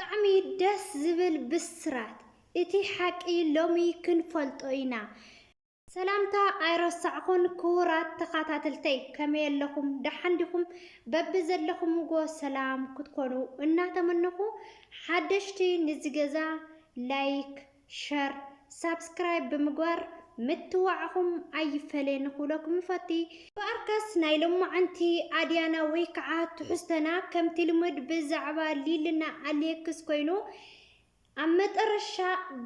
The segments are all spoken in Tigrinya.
ብጣዕሚ ደስ ዝብል ብስራት እቲ ሓቂ ሎሚ ክንፈልጦይና ሰላምታ ኣይረሳዕኩን ክቡራት ተኸታተልተይ ከመይ ኣለኹም ደሓንዲኹም በቢ ዘለኹም ጎ ሰላም ክትኮኑ እናተመነኹ ሓደሽቲ ንዝገዛ ላይክ ሸር ሳብስክራይብ ብምግባር ምትዋዕኹም ኣይፈለን ኩለኩም ፈቲ በአርከስ ናይ ሎማዓንቲ ኣድያና ወይ ከዓ ትሕዝተና ከምቲ ልምድ ብዛዕባ ሊልና ኣሌክስ ኮይኑ ኣብ መጨረሻ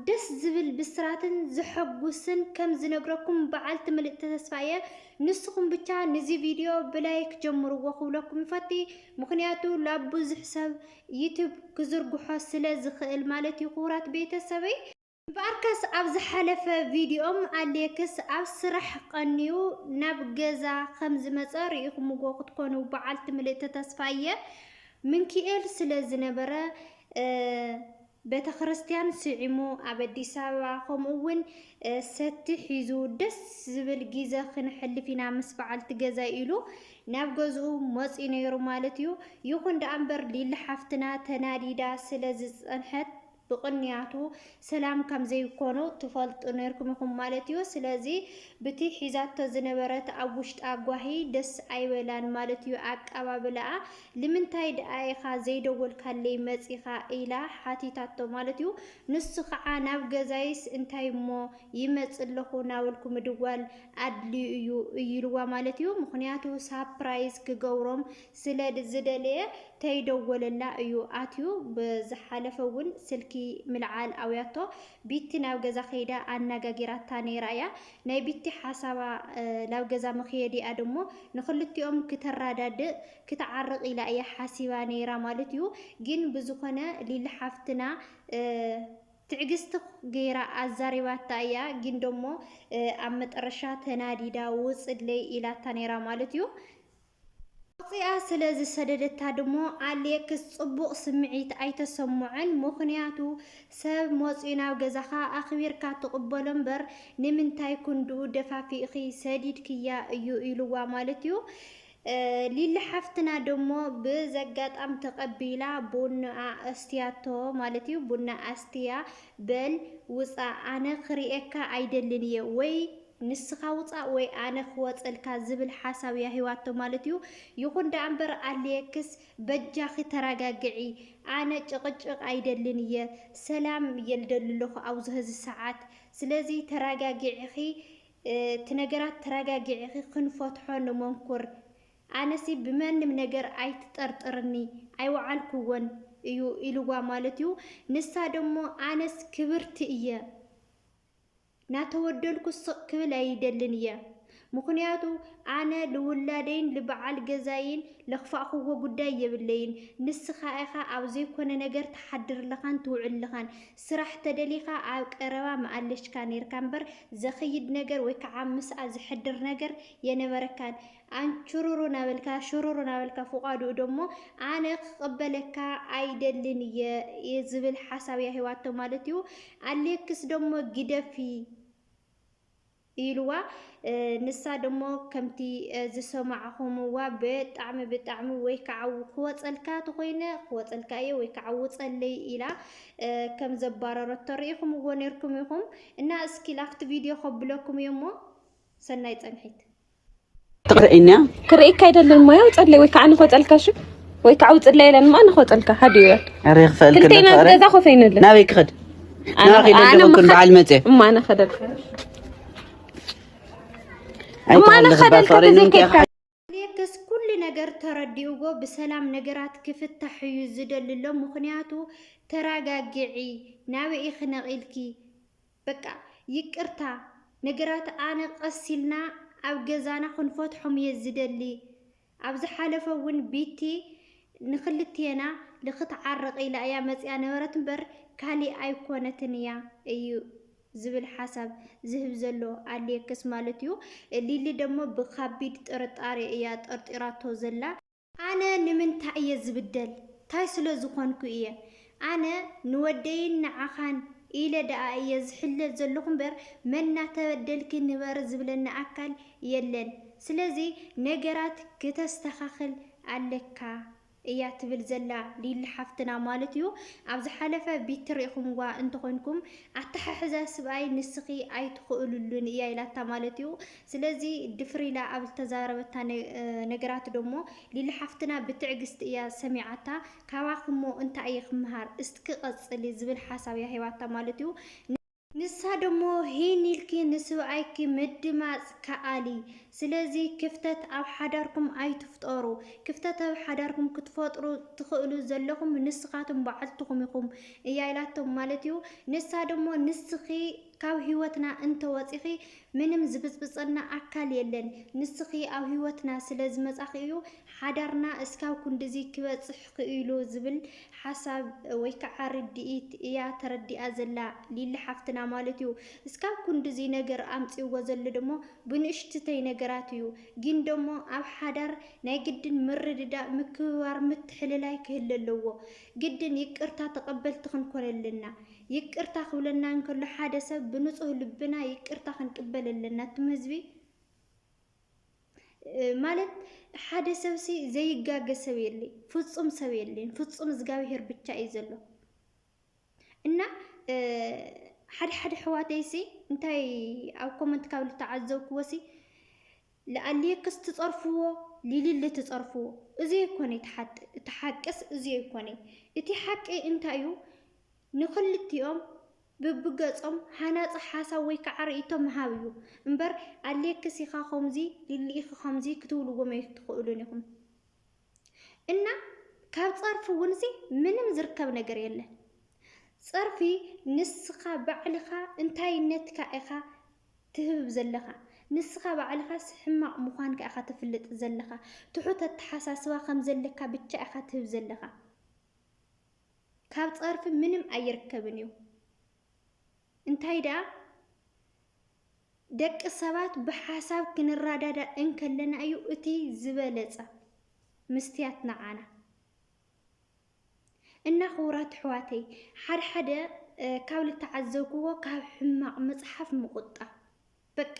ደስ ዝብል ብስራትን ዝሕጉስን ከም ዝነግረኩም በዓልቲ ምልእቲ ተስፋየ ንስኹም ብቻ ነዚ ቪድዮ ብላይክ ጀምርዎ ክብለኩም ፈቲ ምክንያቱ ለብዙሕ ሰብ ዩቲዩብ ክዝርግሖ ስለ ዝኽእል ማለት እዩ ክቡራት ቤተሰበይ በአርከስ ኣብ ዝሓለፈ ቪድዮም ኣሌክስ ኣብ ስራሕ ቀኒዩ ናብ ገዛ ከም ዝመፀ ርኢኹምዎ ክትኮኑ በዓልቲ ምልእቲ ተስፋየ ምንኪኤል ስለ ዝነበረ ቤተ ክርስቲያን ስዒሙ ኣብ ኣዲስ ኣበባ ከምኡውን ሰቲ ሒዙ ደስ ዝብል ግዜ ክንሕልፍ ኢና ምስ በዓልቲ ገዛ ኢሉ ናብ ገዝኡ መፂኡ ነይሩ ማለት እዩ ይኹን ደኣ እምበር ሊሊ ሓፍትና ተናዲዳ ስለ ዝፀንሐት ብቅንያቱ ሰላም ከም ዘይኮኑ ትፈልጡ ነርኩም ኢኹም ማለት እዩ ስለዚ ብቲ ሒዛቶ ዝነበረት ኣብ ውሽጢ ኣጓሂ ደስ ኣይበላን ማለት እዩ ኣቀባብላኣ ንምንታይ ደኣ ኢኻ ዘይደወልካለይ መፂኻ ኢላ ሓቲታቶ ማለት እዩ ንሱ ከዓ ናብ ገዛይስ እንታይ እሞ ይመፅእ ኣለኹ ናበልኩ ምድዋል ኣድልዩ እዩ ኢልዋ ማለት እዩ ምክንያቱ ሳፕራይዝ ክገብሮም ስለ ዝደለየ ተይደወለላ እዩ ኣትዩ ብዝሓለፈ እውን ስልኪ ምልዓል ኣውያቶ ቢቲ ናብ ገዛ ከይዳ ኣነጋጊራታ ነይራ እያ ናይ ቢቲ ሓሳባ ናብ ገዛ መኽየዲኣ ደሞ ንክልቲኦም ክተራዳድእ ክትዓርቕ ኢላ እያ ሓሲባ ነይራ ማለት እዩ ግን ብዝኾነ ሊሊ ሓፍትና ትዕግስቲ ገይራ ኣዛሪባታ እያ ግን ደሞ ኣብ መጨረሻ ተናዲዳ ውፅድለይ ኢላታ ነይራ ማለት እዩ ወፂኣ ስለ ዝሰደደታ ደሞ ኣሌክስ ፅቡቕ ስምዒት ኣይተሰምዖን ምክንያቱ ሰብ መፂኡ ናብ ገዛኻ ኣኽቢርካ ትቕበሎ እምበር ንምንታይ ክንድኡ ደፋፊእኺ ሰዲድክያ እዩ ኢልዋ ማለት እዩ ሊሊ ሓፍትና ደሞ ብዘጋጣም ተቐቢላ ቡና ኣስትያቶ ማለት እዩ ቡና ኣስትያ በል ውፃእ ኣነ ክሪኤካ ኣይደልን እየ ወይ ንስኻ ውፃእ ወይ ኣነ ክወፀልካ ዝብል ሓሳብ እያ ሂዋቶ ማለት እዩ ይኹን ደኣ እምበር ኣሌክስ በጃኺ ተረጋግዒ ኣነ ጭቕጭቕ ኣይደልን እየ ሰላም የልደሊ ኣለኹ ኣብዚ ህዚ ሰዓት ስለዚ ተረጋግዒኺ ትነገራት ተረጋግዒኺ ክንፈትሖ ንመንኩር ኣነሲ ብመንም ነገር ኣይትጠርጥርኒ ኣይወዓልኩዎን እዩ ኢልዋ ማለት እዩ ንሳ ደሞ ኣነስ ክብርቲ እየ ናተወደልኩ ስቕ ክብል ኣይደልን እየ ምክንያቱ ኣነ ልውላደይን ልበዓል ገዛይን ለኽፋእኽዎ ጉዳይ የብለይን ንስኻ ኢኻ ኣብ ዘይኮነ ነገር ተሓድር ለኻን ትውዕል ለኻን ስራሕ ተደሊኻ ኣብ ቀረባ መኣለሽካ ነርካ እምበር ዘኸይድ ነገር ወይ ከዓ ምስኣ ዝሕድር ነገር የነበረካን አንቹሩሩ ናበልካ ሽሩሩ ናበልካ ፍቃዱ ደሞ ኣነ ክቕበለካ ኣይደልን እየ ዝብል ሓሳብ እያ ሂዋቶ ማለት እዩ ኣሌክስ ደሞ ግደፊ ኢልዋ ንሳ ደሞ ከምቲ ዝሰማዕኹምዋ ብጣዕሚ ወይ ከዓ ክወፀልካ ተኾይነ ክወፀልካ እየ ወይ ከዓ ውፀለይ ኢላ ከም ዘባረረቶ ርኢኹምዎ ነርኩም ኢኹም እና እስኪ ላፍቲ ቪድዮ ከብለኩም እሞ ሰናይ ፀንሒት ትቕርኢኛ ክርኢካ አይደለም ሞያ ውፀለይ ወይ ከዓ ንኸወፀልካሽ ወይ ከዓ ውፀለይ ኢለን ማ ንኸወፀልካ ሓዲዩ ኣረ ይኽፈል ክልቴና ገዛ ኮፈይንለ ናበይ ክኸድ ኣነ በዓል መፅእ እማነ ኸደልካ ኣሌክስ ኩሉ ነገር ተረዲኡዎ ብሰላም ነገራት ክፍታሕ እዩ ዝደልሎ ምክንያቱ ተረጋግዒ ናበይ ክነቂልኪ በቃ ይቅርታ ነገራት ኣነ ቀሲልና ኣብ ገዛና ክንፈትሖም እየ ዝደሊ ኣብ ዝሓለፈ እውን ቢቲ ንክልቴና ልክትዓርቕ ኢላ እያ መፅያ ነበረት እምበር ካሊእ ኣይኮነትን እያ እዩ ዝብል ሓሳብ ዝህብ ዘሎ ኣሌክስ ማለት እዩ ሊሊ ደሞ ብከቢድ ጥርጣሬ እያ ጠርጢራቶ ዘላ ኣነ ንምንታይ እየ ዝብደል ታይ ስለ ዝኾንኩ እየ ኣነ ንወደይን ንዓኻን ኢለ ደኣ እየ ዝሕለል ዘለኹ እምበር መና ተበደልኪ ንበር ዝብለና ኣካል የለን ስለዚ ነገራት ክተስተኻኽል ኣለካ እያ ትብል ዘላ ሊሊ ሓፍትና ማለት እዩ ኣብዚ ሓለፈ ቢት ርኢኹምዋ እንትኾንኩም ኣተሓሕዛ ስብኣይ ንስኺ ኣይትኽእሉሉን እያ ኢላታ ማለት እዩ ስለዚ ድፍሪላ ኣብ ዝተዛረበታ ነገራት ደሞ ሊሊ ሓፍትና ብትዕግስቲ እያ ሰሚዓታ ካባኽሞ እንታይ ይኽምሃር እስትክቐፅል ዝብል ሓሳብ እያ ሂባታ ማለት እዩ ንሳ ደሞ ሂኒልኪ ንስብኣይኪ ምድማፅ ከኣሊ ስለዚ ክፍተት ኣብ ሓዳርኩም ኣይትፍጠሩ ክፍተት ኣብ ሓዳርኩም ክትፈጥሩ ትኽእሉ ዘለኹም ንስኻትም በዓልትኹም ኢኹም እያ ኢላቶም ማለት እዩ ንሳ ደሞ ንስኺ ካብ ህይወትና እንተወፂኺ ምንም ዝብፅብፀና ኣካል የለን ንስኺ ኣብ ህይወትና ስለ ዝመጻኺ እዩ ሓዳርና እስካብ ክንድዚ ክበፅሕ ክኢሉ ዝብል ሓሳብ ወይ ከዓ ርድኢት እያ ተረዲኣ ዘላ ሊሊ ሓፍትና ማለት እዩ እስካብ ክንድዚ ነገር ኣምፂዎ ዘሎ ደሞ ብንእሽትተይ ነገራት እዩ ግን ደሞ ኣብ ሓዳር ናይ ግድን ምርድዳእ ምክብባር ምትሕልላይ ክህሉ ኣለዎ ግድን ይቅርታ ተቐበልቲ ክንኮን ኣለና ይቅርታ ክብለና እንከሎ ሓደ ሰብ ብንጹህ ልብና ይቅርታ ክንቅበል ኣለና እቱም ህዝቢ ማለት ሓደ ሰብሲ ዘይጋገ ሰብ የለ ፍጹም ሰብ የለን ፍጹም እግዚአብሔር ብቻ እዩ ዘሎ እና ሓደ ሕዋተይሲ እንታይ ኣብ ኮመንት ካብ ልተዓዘብክዎሲ ለኣልየክስ ትጸርፍዎ ሊሊሊ ትጸርፍዎ እዚ ይኮነ ተሓቅስ እዚ ይኮነ እቲ ሓቂ እንታይ እዩ ንኽልቲኦም ብብገጾም ሃናጽ ሓሳብ ወይ ከዓ ርእይቶም መሃብ እዩ እምበር ኣልየክስ ኢኻ ኸምዚ ሊሊ ኢኻ ኸምዚ ክትብልዎም ኣይትኽእሉን ኢኹም እና ካብ ጸርፊ ውንሲ ምንም ዝርከብ ነገር የለን ጸርፊ ንስኻ ባዕልኻ እንታይነትካ ኢኻ ትህብ ዘለኻ ንስኻ ባዕልኻ ሕማቕ ምዃንካ ኢኻ ትፍልጥ ዘለኻ ትሑት ኣተሓሳስባ ከም ዘለካ ብቻ ኢኻ ትህብ ዘለኻ ካብ ጸርፊ ምንም ኣይርከብን እዩ እንታይ ዳ ደቂ ሰባት ብሓሳብ ክንራዳዳ እንከለና እዩ እቲ ዝበለጸ ምስትያት ነዓና እና ኽቡራት ሕዋተይ ሓደ ካብ ልተዓዘብክዎ ካብ ሕማቕ መጽሓፍ ምቁጣብ በቃ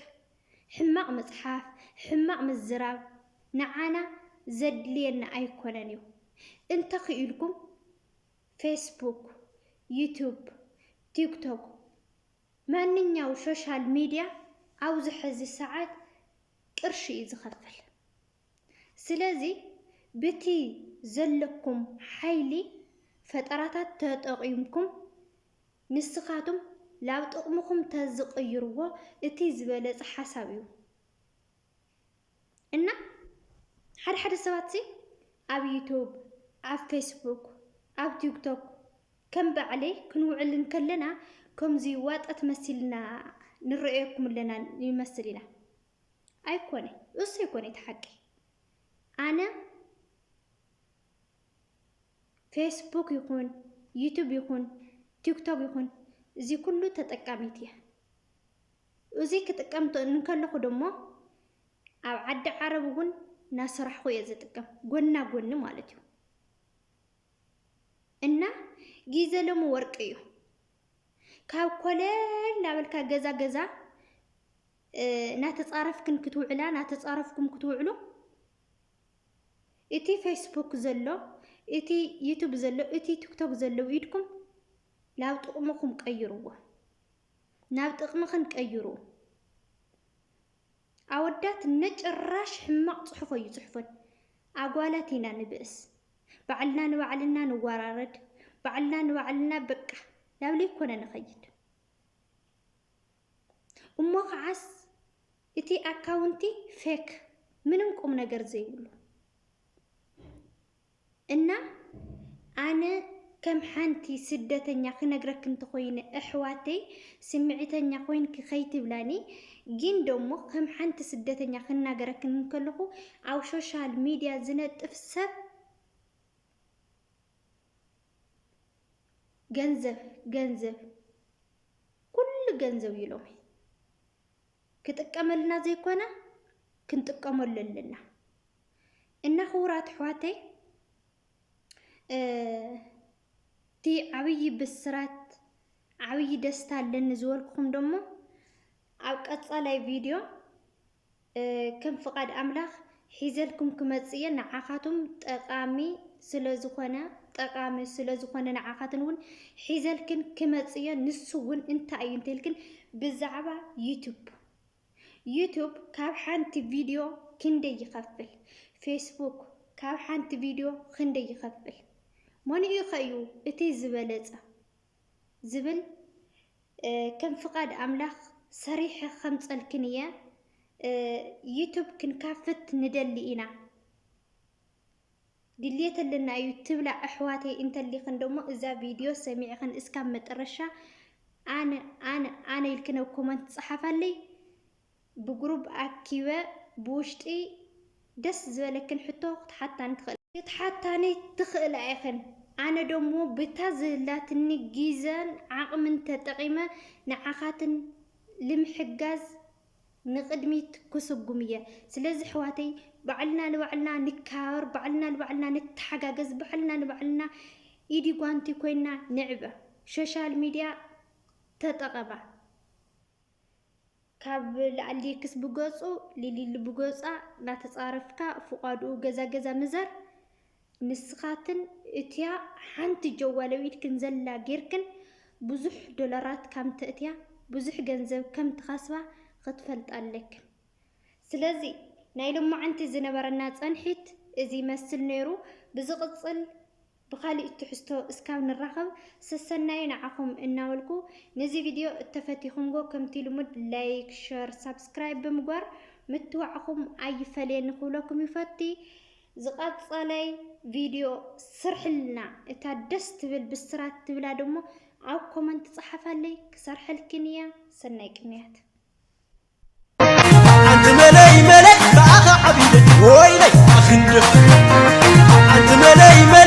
ሕማቕ መጽሓፍ ሕማቕ ምዝራብ ነዓና ዘድልየና ኣይኮነን እዩ እንተ ኽኢልኩም ፌስቡክ ዩቲዩብ ቲክቶክ ማንኛው ሶሻል ሚዲያ ኣብዚ ሕዚ ሰዓት ቅርሺ እዩ ዝኸፍል ስለዚ በቲ ዘለኩም ሓይሊ ፈጠራታት ተጠቒምኩም ንስኻቱም ላብ ጥቕምኩም ተዝቕይርዎ እቲ ዝበለጸ ሓሳብ እዩ እና ሓደ ሰባት ኣብ ዩቲዩብ ኣብ ፌስቡክ ኣብ ቲክቶክ ከም ባዕለይ ክንውዕል እንከለና ከምዚ ዋጣት መሲልና ንርአየኩም ለና ይመስል ኢና ኣይኮነ እሱ ይኮነ ተሐቂ ኣነ ፌስቡክ ይኹን ዩቲዩብ ይኹን ቲክቶክ ይኹን እዚ ኩሉ ተጠቃሚት እያ እዚ ክጥቀምቶ እንከለኹ ደሞ ኣብ ዓዲ ዓረብ እውን ናስራሕኹ እየ ዝጥቀም ጎና ጎኒ ማለት እዩ እና ጊዜ ሎሚ ወርቂ እዩ ካብ ኮለል ናበልካ ገዛ ናተጻረፍክን ክትውዕላ ናተጻረፍኩም ክትውዕሉ እቲ ፌስቡክ ዘሎ እቲ ዩቲዩብ ዘሎ እቲ ቲክቶክ ዘሎ ኢድኩም ላብ ጥቕምኩም ቀይርዎ ናብ ጥቕምክን ቀይሩ ኣወዳት ነጭራሽ ሕማቕ ጽሑፍ ይጽሕፉን ኣጓላት ኢና ንብእስ ባዕልና ንባዕልና ንወራረድ ባዕልና ንባዕልና በቃ ላብ ለይኮነ ንኸይድ እሞ ከዓስ እቲ ኣካውንቲ ፌክ ምንም ቁም ነገር ዘይብሉ እና ኣነ ከም ሓንቲ ስደተኛ ክነግረክ እንተኾይነ ኣሕዋተይ ስምዒተኛ ኮይንክ ከይትብላኒ ግን ደሞ ከም ሓንቲ ስደተኛ ክናገረክ እንከለኹ ኣብ ሶሻል ሚዲያ ዝነጥፍ ሰብ ገንዘብ ኩሉ ገንዘብ ይሎም ክጥቀመልና ዘይኮነ ክንጥቀመሉ ኣለና እና ኽቡራት ኣሕዋተይ ቲ ዓብይ ብስራት ዓብይ ደስታ ኣለኒ ዝበልኩኹም ደሞ ኣብ ቀጻላይ ቪድዮ ከም ፍቃድ ኣምላኽ ሒዘልኩም ክመጽእ ንዓኻቱም ጠቃሚ ስለዝኾነ ጠቃሚ ስለዝኾነ ንዓኻትን እውን ሒዘልክን ክመጽየ ንሱ እውን እንታይ እዩ እንተልክን ብዛዕባ ዩቱብ ካብ ሓንቲ ቪድዮ ክንደይ ይኸፍል ፌስቡክ ካብ ሓንቲ ቪድዮ ክንደይ ይኸፍል መን እዩ እቲ ዝበለጸ ዝብል ከም ፍቃድ ኣምላኽ ሰሪሕ ከምጸልክን እየ ዩቱብ ክንካፍት ንደሊ ኢና ድልየት ለና እዩ ትብላ ኣሕዋተይ እንተሊኽን ደሞ እዛ ቪድዮ ሰሚዕኽን እስካብ መጨረሻ ኣነ ኢልክን ኣብ ኮመንት ጽሓፋለይ ብግሩፕ ኣኪበ ብውሽጢ ደስ ዝበለክን ሕቶ ክትሓታኒ ትኽእል ኣይኽን ኣነ ደሞ ብታ ዝላትኒ ጊዘን ዓቕምን ተጠቒመ ንዓኻትን ልምሕጋዝ ንቅድሚት ክስጉም እየ ስለዚ ሕዋተይ ባዕልና ንባዕልና ንካበር ባዕልና ንባዕልና ንተሓጋገዝ ባዕልና ንባዕልና ኢዲ ጓንቲ ኮይና ንዕበ ሶሻል ሚድያ ተጠቐባ ካብ ላዕሊክስ ብገጹ ሊሊ ብገጻ ናተጻረፍካ ፍቃዱ ገዛ ምዘር ንስኻትን እትያ ሓንቲ ጀዋለዊት ክንዘላ ጌርክን ብዙሕ ዶላራት ከም ተእትያ ብዙሕ ገንዘብ ከም ትኸስባ ክትፈልጣለክ ስለዚ ናይ ልማዓንቲ ዝነበረና ጸንሒት እዚ መስል ነይሩ ብዝቕጽል بخالي تحستو اسكاو نراخب سسناي نعاكم اناولكو نزي فيديو التفتيخم جو كم تلمد لايك شير سبسكرايب بمقار متوعكم اي فلين نقولكم يفتي زقات صالي فيديو سرحلنا اتا دست بالبسرات تبلا دمو او كومنت صحفا لي سرح الكنية سناي كميات انت ملاي بأخ عبيدك ويلي اخندف انت ملاي